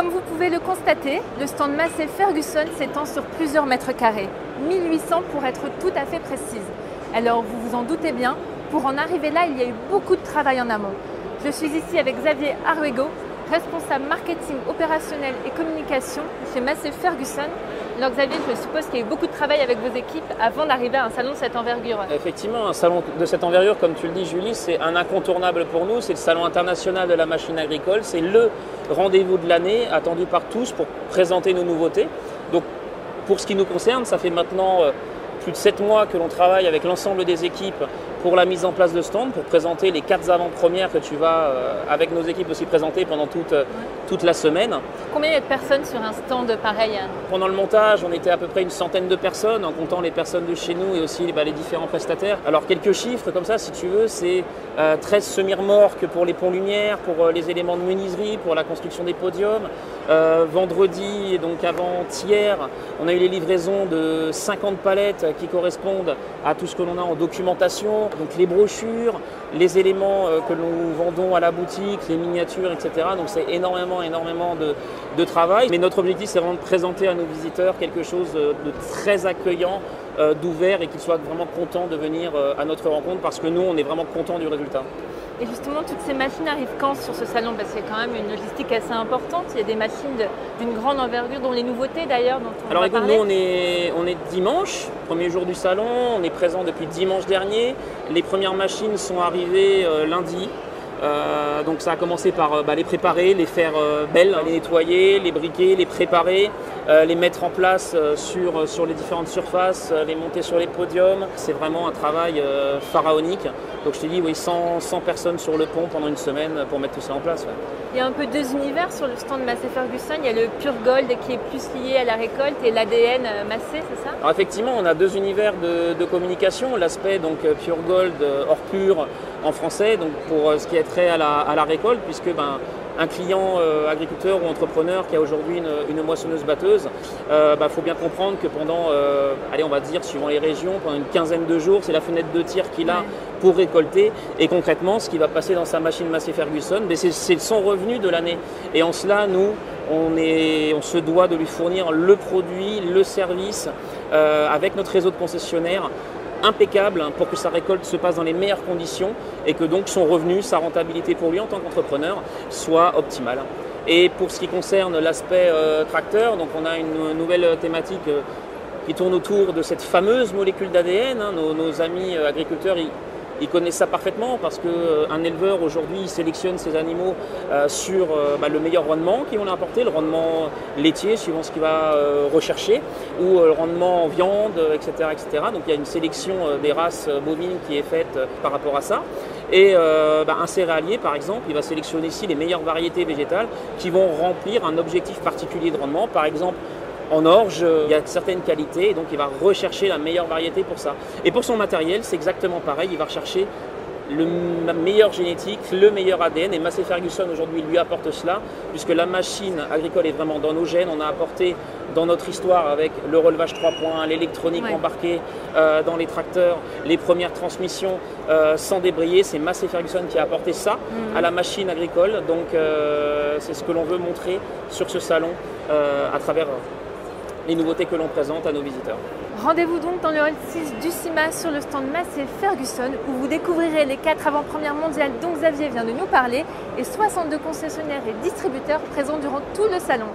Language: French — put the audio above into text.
Comme vous pouvez le constater, le stand Massey Ferguson s'étend sur plusieurs mètres carrés, 1800 pour être tout à fait précise. Alors vous vous en doutez bien, pour en arriver là, il y a eu beaucoup de travail en amont. Je suis ici avec Xavier Arguego, responsable marketing opérationnel et communication chez Massey Ferguson. Alors Xavier, je suppose qu'il y a eu beaucoup de travail avec vos équipes avant d'arriver à un salon de cette envergure. Effectivement, un salon de cette envergure, comme tu le dis Julie, c'est un incontournable pour nous. C'est le salon international de la machine agricole. C'est le rendez-vous de l'année attendu par tous pour présenter nos nouveautés. Donc pour ce qui nous concerne, ça fait maintenant plus de 7 mois que l'on travaille avec l'ensemble des équipes pour la mise en place de stand, pour présenter les 4 avant-premières que tu vas, avec nos équipes aussi, présenter pendant toute la semaine. Combien il y a de personnes sur un stand pareil? Pendant le montage, on était à peu près une centaine de personnes, en comptant les personnes de chez nous et aussi les différents prestataires. Alors quelques chiffres comme ça, si tu veux, c'est 13 semi-remorques pour les ponts-lumière, pour les éléments de menuiserie, pour la construction des podiums. Vendredi, donc avant-hier, on a eu les livraisons de 50 palettes qui correspondent à tout ce que l'on a en documentation. Donc les brochures, les éléments que nous vendons à la boutique, les miniatures, etc. Donc c'est énormément de travail. Mais notre objectif, c'est vraiment de présenter à nos visiteurs quelque chose de très accueillant, d'ouvert et qu'ils soient vraiment contents de venir à notre rencontre parce que nous, on est vraiment contents du résultat. Et justement, toutes ces machines arrivent quand sur ce salon? Parce qu'il y a quand même une logistique assez importante. Il y a des machines d'une grande envergure, dont les nouveautés d'ailleurs. Alors écoute, nous on est dimanche, premier jour du salon, on est présent depuis dimanche dernier. Les premières machines sont arrivées lundi. Donc ça a commencé par les préparer, les faire belles, les nettoyer, les briquer, les préparer, les mettre en place sur les différentes surfaces, les monter sur les podiums. C'est vraiment un travail pharaonique. Donc je t'ai dit, oui, 100 personnes sur le pont pendant une semaine pour mettre tout ça en place. Ouais. Il y a un peu 2 univers sur le stand Massey Ferguson. Il y a le Pure Gold qui est plus lié à la récolte et l'ADN Massey, c'est ça? Alors effectivement, on a 2 univers de communication. L'aspect donc Pure Gold, hors pur en français, donc pour ce qui est trait à la récolte, puisque un client agriculteur ou entrepreneur qui a aujourd'hui une moissonneuse-batteuse, faut bien comprendre que pendant, on va dire, suivant les régions, pendant une quinzaine de jours, c'est la fenêtre de tir qu'il a pour récolter. Et concrètement, ce qui va passer dans sa machine Massey Ferguson, c'est son revenu de l'année. Et en cela, nous, on se doit de lui fournir le produit, le service, avec notre réseau de concessionnaires, impeccable pour que sa récolte se passe dans les meilleures conditions et que donc son revenu, sa rentabilité pour lui en tant qu'entrepreneur soit optimale. Et pour ce qui concerne l'aspect tracteur, donc on a une nouvelle thématique qui tourne autour de cette fameuse molécule d'ADN. Nos amis agriculteurs, ils connaissent ça parfaitement parce qu'un éleveur aujourd'hui sélectionne ses animaux sur le meilleur rendement qu'ils vont apporter, le rendement laitier suivant ce qu'il va rechercher, ou le rendement en viande, etc., etc. Donc il y a une sélection des races bovines qui est faite par rapport à ça. Et un céréalier par exemple, il va sélectionner ici les meilleures variétés végétales qui vont remplir un objectif particulier de rendement. Par exemple, en orge, il y a certaines qualités et donc il va rechercher la meilleure variété pour ça. Et pour son matériel, c'est exactement pareil, il va rechercher la meilleure génétique, le meilleur ADN et Massey Ferguson aujourd'hui lui apporte cela puisque la machine agricole est vraiment dans nos gènes. On a apporté dans notre histoire avec le relevage 3 points, l'électronique embarquée dans les tracteurs, les premières transmissions sans débrayer. C'est Massey Ferguson qui a apporté ça à la machine agricole. Donc c'est ce que l'on veut montrer sur ce salon à travers les nouveautés que l'on présente à nos visiteurs. Rendez-vous donc dans le hall 6 du CIMA sur le stand Massey Ferguson où vous découvrirez les 4 avant-premières mondiales dont Xavier vient de nous parler et 62 concessionnaires et distributeurs présents durant tout le salon.